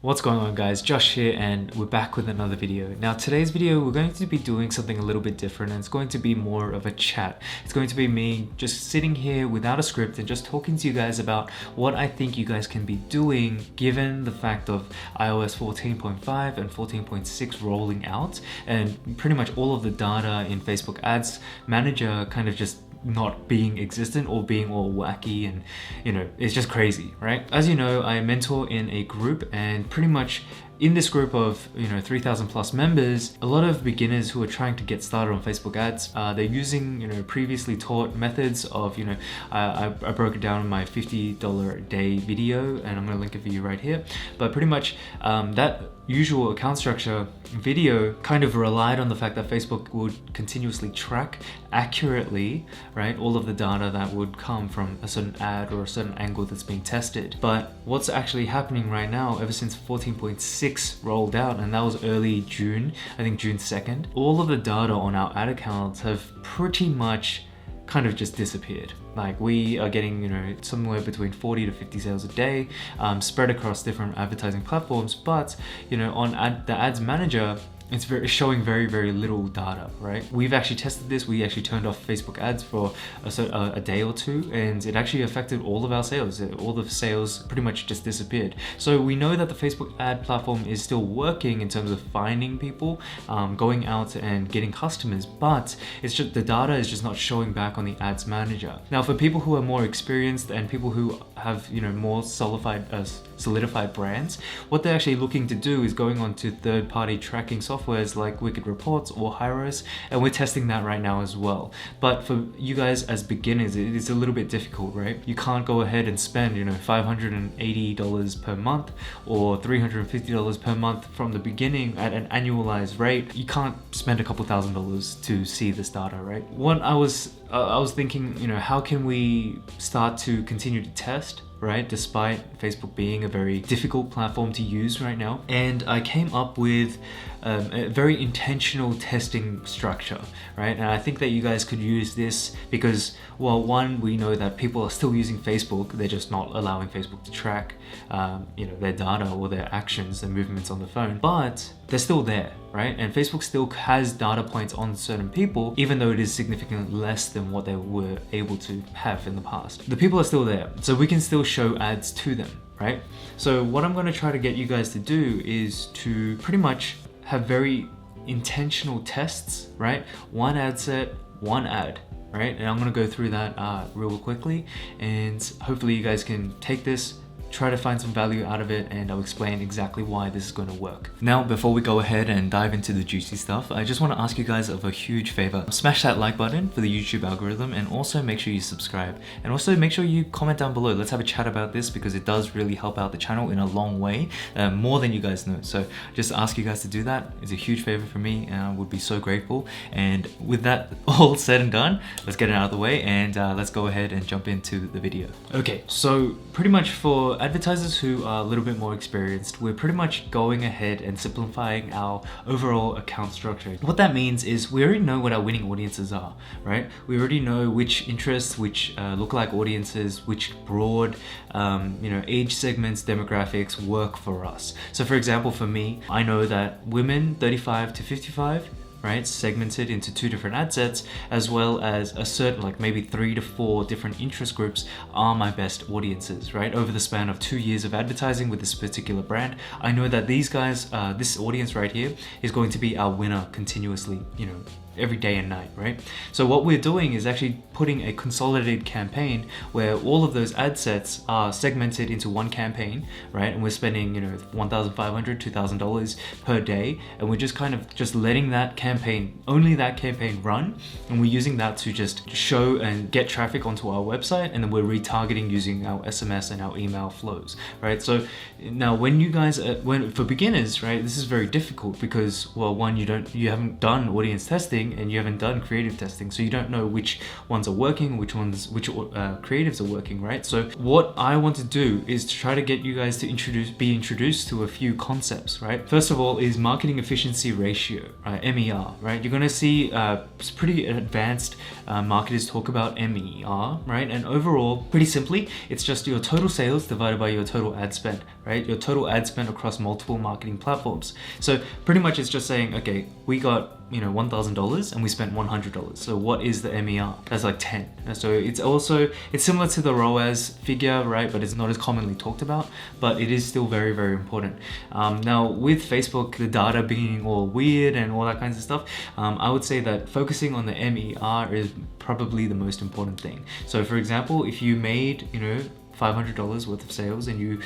What's going on, guys? Josh here, and we're back with another video. Now today's video we're going to be doing something a little bit different, and it's going to be more of a chat. It's going to be me just sitting here without a script and just talking to you guys about what I think you guys can be doing given the fact of iOS 14.5 and 14.6 rolling out, and pretty much all of the data in Facebook Ads Manager kind of just not being existent or being all wacky, and it's just crazy, right? As you know, I mentor in a group, and pretty much in this group of 3,000 plus members, a lot of beginners who are trying to get started on Facebook ads, they're using previously taught methods of I broke it down in my $50 a day video, and I'm gonna link it for you right here. But pretty much that usual account structure video kind of relied on the fact that Facebook would continuously track accurately, right, all of the data that would come from a certain ad or a certain angle that's being tested. But what's actually happening right now, ever since 14.6 rolled out, and that was early June, I think June 2nd, all of the data on our ad accounts have pretty much kind of just disappeared. Like, we are getting somewhere between 40 to 50 sales a day, spread across different advertising platforms, but on the ads manager, it's showing very little data, right? We've actually tested this. We actually turned off Facebook ads for a day or two, and it actually affected all of our sales. All the sales pretty much just disappeared. So we know that the Facebook ad platform is still working in terms of finding people, going out and getting customers, but it's just the data is just not showing back on the ads manager. Now, for people who are more experienced and people who have more solidified brands, what they're actually looking to do is going on to third-party tracking softwares like Wicked Reports or Hyros, and we're testing that right now as well. But for you guys as beginners, it is a little bit difficult, right? You can't go ahead and spend $580 per month or $350 per month from the beginning at an annualized rate. You can't spend a couple $1,000s to see this data, right? What I was thinking, how can we start to continue to test, right, despite Facebook being a very difficult platform to use right now? And I came up with a very intentional testing structure, right? And I think that you guys could use this because, well, one, we know that people are still using Facebook. They're just not allowing Facebook to track their data or their actions and movements on the phone, but they're still there, right? And Facebook still has data points on certain people, even though it is significantly less than what they were able to have in the past. The people are still there, so we can still show ads to them, right? So what I'm going to try to get you guys to do is to pretty much have very intentional tests, right? One ad set, one ad, right? And I'm going to go through that real quickly, and hopefully you guys can take this, try to find some value out of it, and I'll explain exactly why this is going to work. Now, before we go ahead and dive into the juicy stuff, I just want to ask you guys of a huge favor. Smash that like button for the YouTube algorithm, and also make sure you subscribe, and also make sure you comment down below. Let's have a chat about this because it does really help out the channel in a long way, more than you guys know. So just ask you guys to do that. It's a huge favor for me, and I would be so grateful. And with that all said and done, let's get it out of the way, and let's go ahead and jump into the video. Okay, so pretty much for advertisers who are a little bit more experienced, we're pretty much going ahead and simplifying our overall account structure. What that means is we already know what our winning audiences are, right? We already know which interests, which lookalike audiences, which broad age segments, demographics work for us. So for example, for me, I know that women 35 to 55, right, segmented into 2 different ad sets, as well as a certain, like maybe 3 to 4 different interest groups are my best audiences, right? Over the span of 2 years of advertising with this particular brand, I know that these guys, this audience right here is going to be our winner continuously, every day and night, right? So what we're doing is actually putting a consolidated campaign where all of those ad sets are segmented into one campaign, right? And we're spending, $1,500, $2,000 per day, and we're just kind of just letting that campaign, only that campaign run, and we're using that to just show and get traffic onto our website, and then we're retargeting using our SMS and our email flows, right? So now when you guys, for beginners, right, this is very difficult because, well, one, you haven't done audience testing, and you haven't done creative testing, so you don't know which ones are working, which creatives are working, right? So what I want to do is to try to get you guys to be introduced to a few concepts, right? First of all is marketing efficiency ratio, right? MER, right? You're gonna see pretty advanced marketers talk about MER, right? And overall, pretty simply, it's just your total sales divided by your total ad spend, right? Your total ad spend across multiple marketing platforms. So pretty much it's just saying, okay, we got, you know, $1,000 and we spent $100. So what is the MER? That's like 10. And so it's similar to the ROAS figure, right? But it's not as commonly talked about, but it is still very, very important. Now with Facebook, the data being all weird and all that kinds of stuff, I would say that focusing on the MER is probably the most important thing. So for example, if you made, you know, $500 worth of sales and you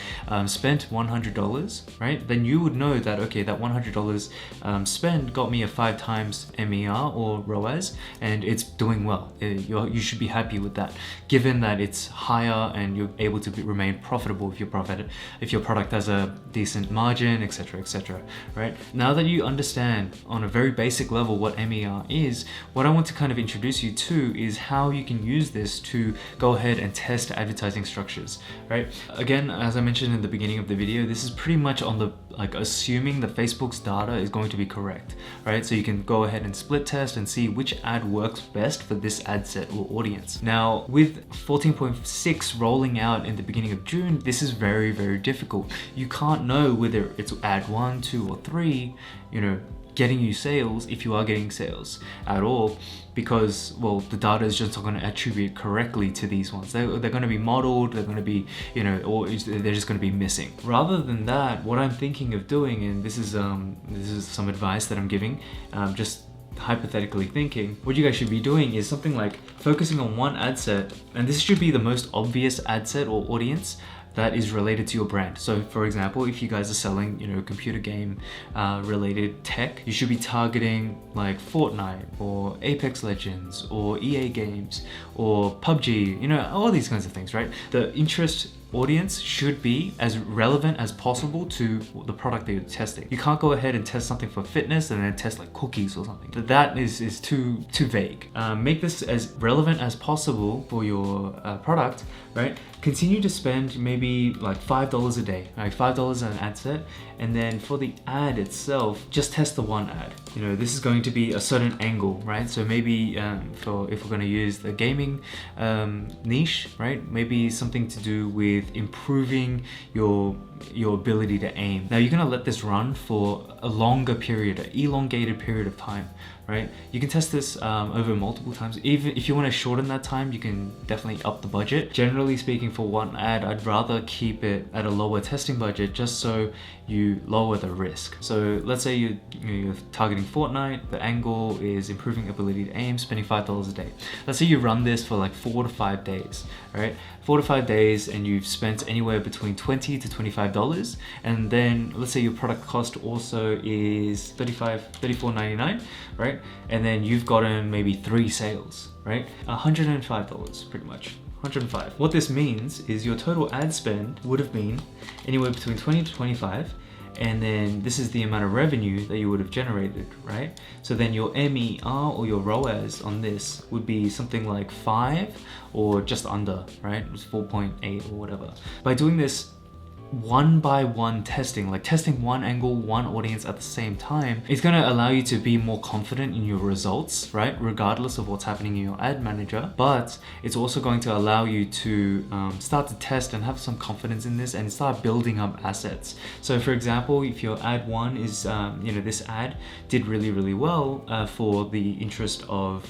spent $100, right? Then you would know that, okay, that $100 spend got me a 5 times MER or ROAS, and it's doing well. You should be happy with that, given that it's higher and you're able to remain profitable if your product has a decent margin, etc., right? Now that you understand on a very basic level what MER is, what I want to kind of introduce you to is how you can use this to go ahead and test advertising structures. Right? Again, as I mentioned in the beginning of the video, this is pretty much on the assuming that Facebook's data is going to be correct, right? So you can go ahead and split test and see which ad works best for this ad set or audience. Now, with 14.6 rolling out in the beginning of June, this is very, very difficult. You can't know whether it's ad 1, 2, or 3, you know, getting you sales if you are getting sales at all, because, well, the data is just not going to attribute correctly to these ones. They're going to be modeled, they're going to be, you know, or they're just going to be missing. Rather than that, what I'm thinking of doing, and this is some advice that I'm giving, just hypothetically thinking, what you guys should be doing is something like focusing on one ad set, and this should be the most obvious ad set or audience that is related to your brand. So for example, if you guys are selling, you know, computer game related tech, you should be targeting like Fortnite or Apex Legends or EA games or PUBG, you know, all these kinds of things, right? The interest audience should be as relevant as possible to the product that you're testing. You can't go ahead and test something for fitness and then test like cookies or something. That is too vague. Make this as relevant as possible for your product, right? Continue to spend maybe like $5 a day, like $5 on an ad set, and then for the ad itself, just test the one ad. You know, this is going to be a certain angle, right? So maybe if we're going to use the gaming niche, right? Maybe something to do with improving your ability to aim. Now you're gonna let this run for a longer period, an elongated period of time, right? You can test this over multiple times. Even if you want to shorten that time, you can definitely up the budget. Generally speaking, for one ad, I'd rather keep it at a lower testing budget just so you lower the risk. So let's say you're targeting Fortnite, the angle is improving ability to aim, spending $5 a day. Let's say you run this for like 4 to 5 days, right? 4 to 5 days, and you've spent anywhere between $20 to $25, and then let's say your product cost also is $34.99, right? And then you've gotten maybe 3 sales, right? $105 pretty much. 105. What this means is your total ad spend would have been anywhere between 20 to 25, and then this is the amount of revenue that you would have generated, right? So then your MER or your ROAS on this would be something like 5 or just under, right? It was 4.8 or whatever. By doing this one by one testing, like testing one angle, one audience at the same time, it's going to allow you to be more confident in your results, right? Regardless of what's happening in your ad manager. But it's also going to allow you to start to test and have some confidence in this and start building up assets. So for example, if your ad one is, this ad did really, really well for the interest of,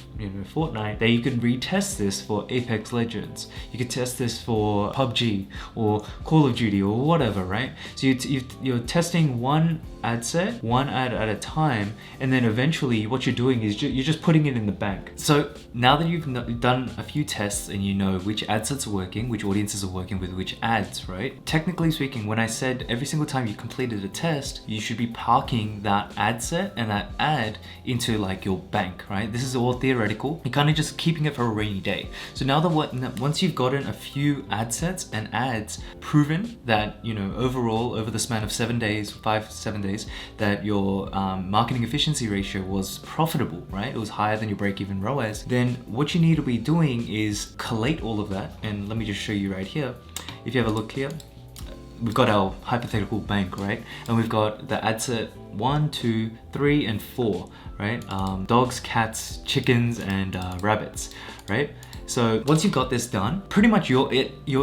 Fortnite, then you can retest this for Apex Legends. You could test this for PUBG or Call of Duty or whatever, right? So you're testing one ad set, one ad at a time, and then eventually what you're doing is you're just putting it in the bank. So now that you've done a few tests and you know which ad sets are working, which audiences are working with which ads, right? Technically speaking, when I said every single time you completed a test, you should be parking that ad set and that ad into like your bank, right? This is all theoretical. You're kind of just keeping it for a rainy day. So now that once you've gotten a few ad sets and ads proven that, overall over the span of 7 days, 5 to 7 days, that your marketing efficiency ratio was profitable, right? It was higher than your break-even ROAS. Then what you need to be doing is collate all of that. And let me just show you right here. If you have a look here, we've got our hypothetical bank, right? And we've got the ad set 1, 2, 3, and 4, right? Dogs, cats, chickens, and rabbits, right? So once you've got this done, pretty much you're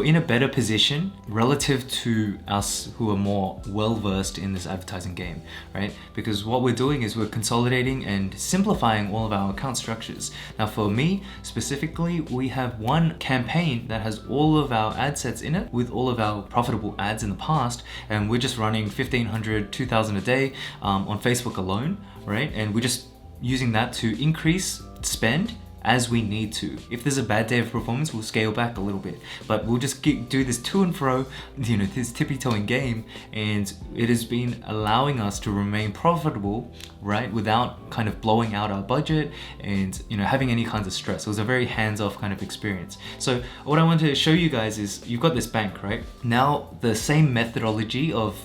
in a better position relative to us who are more well-versed in this advertising game, right? Because what we're doing is we're consolidating and simplifying all of our account structures. Now for me specifically, we have one campaign that has all of our ad sets in it with all of our profitable ads in the past, and we're just running 1,500, 2,000 a day on Facebook alone, right? And we're just using that to increase spend as we need to. If there's a bad day of performance, we'll scale back a little bit, but we'll just do this to and fro, this tippy-toeing game, and it has been allowing us to remain profitable, right, without kind of blowing out our budget and having any kinds of stress. It was a very hands-off kind of experience. So what I want to show you guys is you've got this bank, right? Now the same methodology of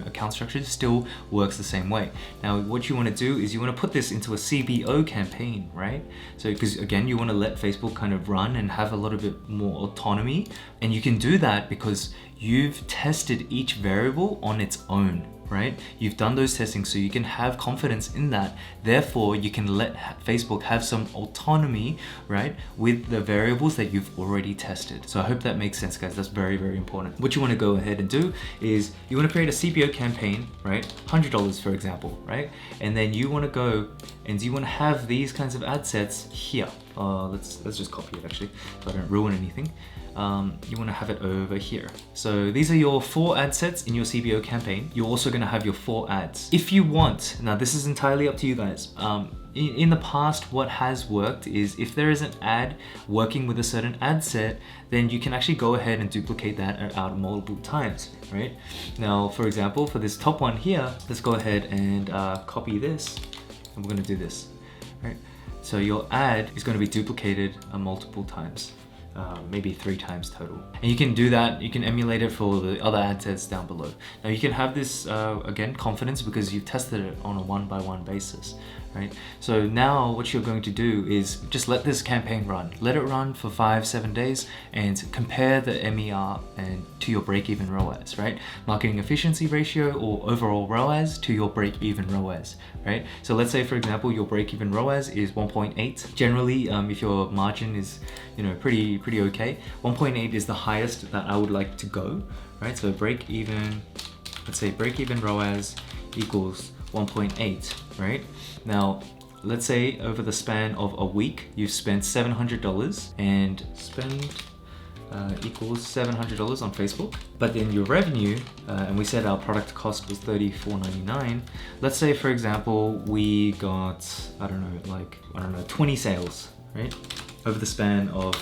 account structure still works the same way. Now what you want to do is you want to put this into a CBO campaign, right? So because again, you want to let Facebook kind of run and have a little bit more autonomy, and you can do that because you've tested each variable on its own, right? You've done those testings, so you can have confidence in that. Therefore, you can let Facebook have some autonomy, right, with the variables that you've already tested. So I hope that makes sense, guys. That's very, very important. What you want to go ahead and do is you want to create a CBO campaign, right? $100, for example, right? And then you want to go and you want to have these kinds of ad sets here. Let's just copy it actually, so I don't ruin anything. You want to have it over here. So these are your 4 ad sets in your CBO campaign. You're also going to have your 4 ads. If you want, now this is entirely up to you guys. In the past, what has worked is if there is an ad working with a certain ad set, then you can actually go ahead and duplicate that out multiple times, right? Now, for example, for this top one here, let's go ahead and copy this, and we're going to do this, right? So your ad is going to be duplicated multiple times. Maybe 3 times total. And you can do that, you can emulate it for the other ad sets down below. Now you can have this, again, confidence because you've tested it on a one-by-one basis, right? So now what you're going to do is just let this campaign run. Let it run for 5-7 days and compare the MER and to your break-even ROAS, right? Marketing efficiency ratio or overall ROAS to your break-even ROAS, right? So let's say, for example, your break-even ROAS is 1.8. Generally, if your margin is pretty okay, 1.8 is the highest that I would like to go, right? So let's say break-even ROAS equals 1.8, right? Now, let's say over the span of a week, you've spent $700 and spend equals $700 on Facebook, but then your revenue, and we said our product cost was $34.99. Let's say, for example, we got, I don't know, 20 sales, right? Over the span of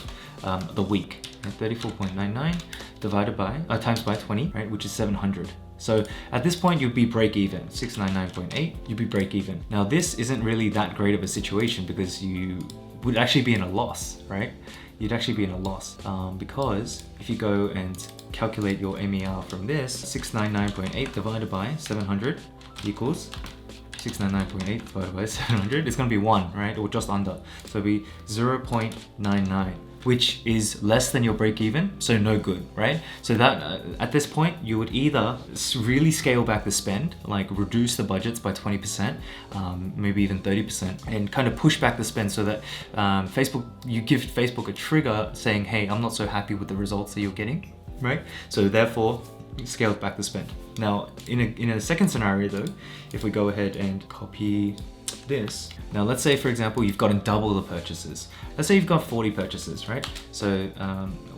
the week, right? 34.99 divided by, times by 20, right? Which is 700. So at this point, you'd be break even, 699.8, you'd be break even. Now this isn't really that great of a situation because you would actually be in a loss, right? You'd actually be in a loss because if you go and calculate your MER from this, 699.8 divided by 700 equals 699.8 divided by 700, it's gonna be 1, right? Or just under. So it'll be 0.99, which is less than your break even, so no good, right? So that at this point, you would either really scale back the spend, like reduce the budgets by 20%, maybe even 30%, and kind of push back the spend so that you give Facebook a trigger saying, hey, I'm not so happy with the results that you're getting, right? So therefore, scale back the spend. Now, in a second scenario though, if we go ahead and copy this. Now let's say, for example, you've gotten double the purchases. Let's say you've got 40 purchases, right? So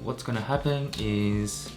what's gonna happen is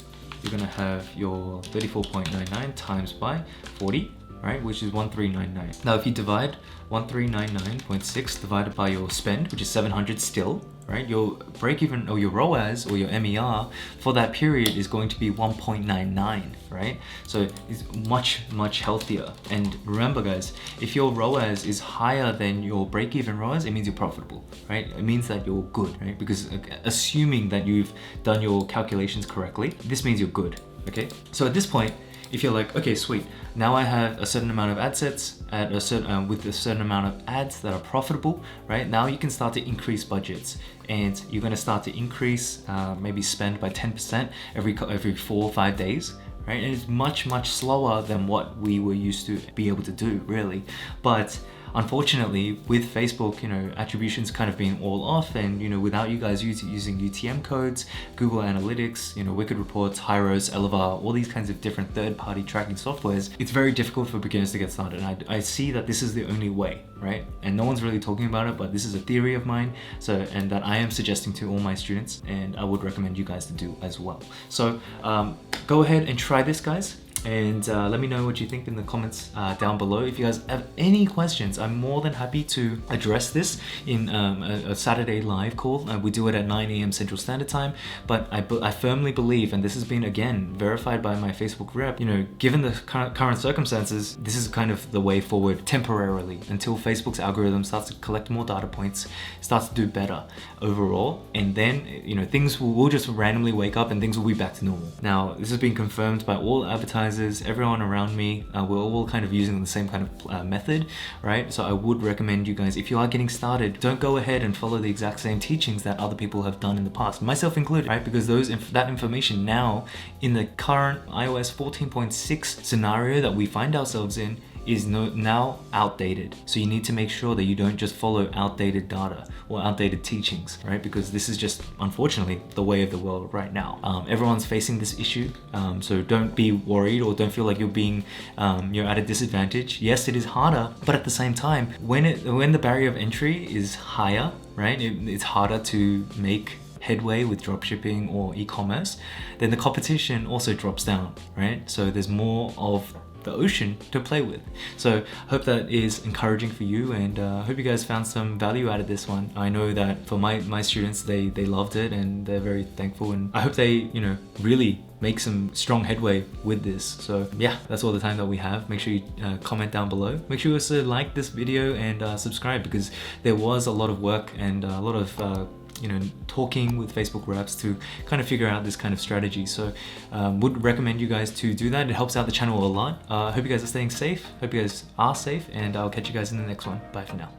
you're gonna have your 34.99 times by 40, right? Which is 1399. Now if you divide 1399.6 divided by your spend, which is 700 still, right? Your break even or your ROAS or your MER for that period is going to be 1.99, right? So it's much healthier. And remember guys, if your ROAS is higher than your break even ROAS, it means you're profitable, right? It means that you're good, right? Because assuming that you've done your calculations correctly, this means you're good, okay? So at this point, if you're like, okay, sweet, now I have a certain amount of ad sets at with a certain amount of ads that are profitable, right? Now you can start to increase budgets, and you're going to start to increase maybe spend by 10% every 4 or 5 days, right? And it's much slower than what we were used to be able to do, really. But unfortunately, with Facebook, attributions kind of being all off, and without you guys using UTM codes, Google Analytics, Wicked Reports, Hyros, Elevar, all these kinds of different third-party tracking softwares, it's very difficult for beginners to get started. And I see that this is the only way, right? And no one's really talking about it, but this is a theory of mine, and that I am suggesting to all my students, and I would recommend you guys to do as well. So go ahead and try this, guys. And let me know what you think in the comments down below. If you guys have any questions, I'm more than happy to address this in a Saturday live call. We do it at 9 a.m. Central Standard Time, but I firmly believe, and this has been again verified by my Facebook rep, given the current circumstances, this is kind of the way forward temporarily until Facebook's algorithm starts to collect more data points, starts to do better overall, and then things will just randomly wake up and things will be back to normal. Now, this has been confirmed by all advertisers, everyone around me. We're all kind of using the same kind of method, right? So I would recommend you guys, if you are getting started, don't go ahead and follow the exact same teachings that other people have done in the past, myself included, right? Because that information now in the current iOS 14.6 scenario that we find ourselves in is now outdated. So you need to make sure that you don't just follow outdated data or outdated teachings, right? Because this is just, unfortunately, the way of the world right now. Everyone's facing this issue, so don't be worried or don't feel like you're at a disadvantage. Yes, it is harder, but at the same time, when the barrier of entry is higher, right? It's harder to make headway with dropshipping or e-commerce, then the competition also drops down, right? So there's more of the ocean to play with. So hope that is encouraging for you, and hope you guys found some value out of this one. I know that for my students, they loved it and they're very thankful, and I hope they really make some strong headway with this. So yeah, that's all the time that we have. Make sure you comment down below. Make sure you also like this video and subscribe, because there was a lot of work and a lot of talking with Facebook reps to kind of figure out this kind of strategy. So would recommend you guys to do that. It helps out the channel a lot. Hope you guys are staying safe. Hope you guys are safe, and I'll catch you guys in the next one. Bye for now.